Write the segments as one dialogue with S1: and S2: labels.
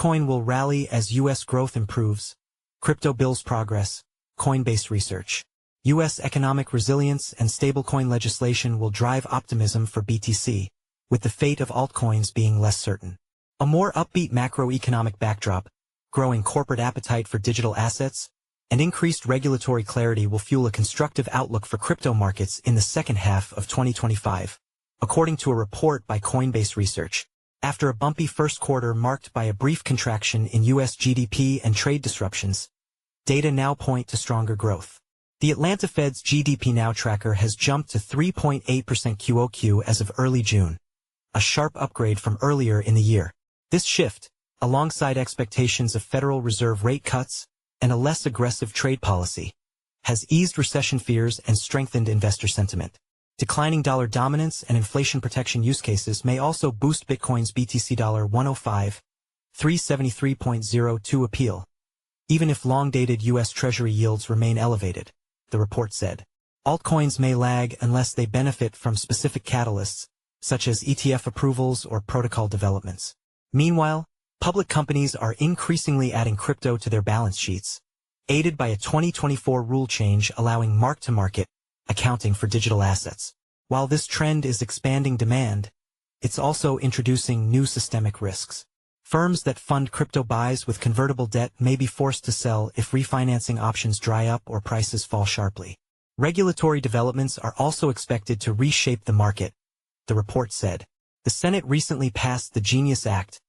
S1: Bitcoin will rally as U.S. growth improves. Crypto bills progress. Coinbase Research. U.S. economic resilience and stablecoin legislation will drive optimism for BTC, with the fate of altcoins being less certain. A more upbeat macroeconomic backdrop, growing corporate appetite for digital assets, and increased regulatory clarity will fuel a constructive outlook for crypto markets in the second half of 2025, according to a report by Coinbase Research. After a bumpy first quarter marked by a brief contraction in U.S. GDP and trade disruptions, data now point to stronger growth. The Atlanta Fed's GDPNow tracker has jumped to 3.8% QOQ as of early June, a sharp upgrade from earlier in the year. This shift, alongside expectations of Federal Reserve rate cuts and a less aggressive trade policy, has eased recession fears and strengthened investor sentiment. Declining dollar dominance and inflation protection use cases may also boost Bitcoin's BTC $105,373.02 appeal, even if long-dated U.S. Treasury yields remain elevated, the report said. Altcoins may lag unless they benefit from specific catalysts, such as ETF approvals or protocol developments. Meanwhile, public companies are increasingly adding crypto to their balance sheets, aided by a 2024 rule change allowing mark-to-market accounting for digital assets. While this trend is expanding demand, it's also introducing new systemic risks. Firms that fund crypto buys with convertible debt may be forced to sell if refinancing options dry up or prices fall sharply. Regulatory developments are also expected to reshape the market, the report said. The Senate recently passed the Genius Act,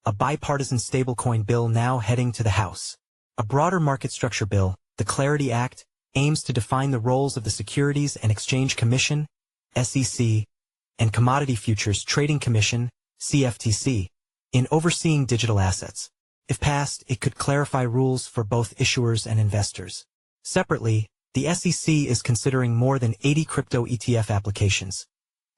S1: a bipartisan stablecoin bill now heading to the House. A broader market structure bill, the Clarity Act, aims to define the roles of the Securities and Exchange Commission, SEC, and Commodity Futures Trading Commission, CFTC, in overseeing digital assets. If passed, it could clarify rules for both issuers and investors. Separately, the SEC is considering more than 80 crypto ETF applications,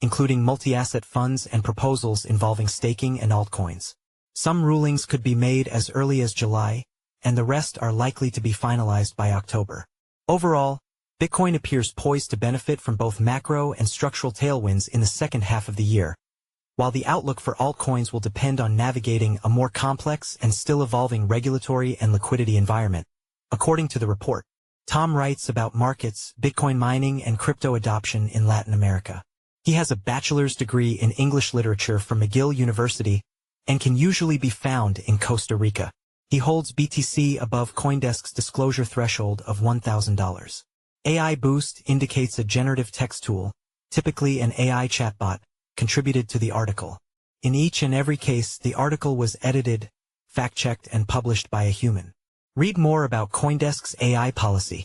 S1: including multi-asset funds and proposals involving staking and altcoins. Some rulings could be made as early as July, and the rest are likely to be finalized by October. Overall, Bitcoin appears poised to benefit from both macro and structural tailwinds in the second half of the year, while the outlook for altcoins will depend on navigating a more complex and still evolving regulatory and liquidity environment. According to the report, Tom writes about markets, Bitcoin mining, and crypto adoption in Latin America. He has a bachelor's degree in English literature from McGill University and can usually be found in Costa Rica. He holds BTC above CoinDesk's disclosure threshold of $1,000. AI Boost indicates a generative text tool, typically an AI chatbot, contributed to the article. In each and every case, the article was edited, fact-checked, and published by a human. Read more about CoinDesk's AI policy,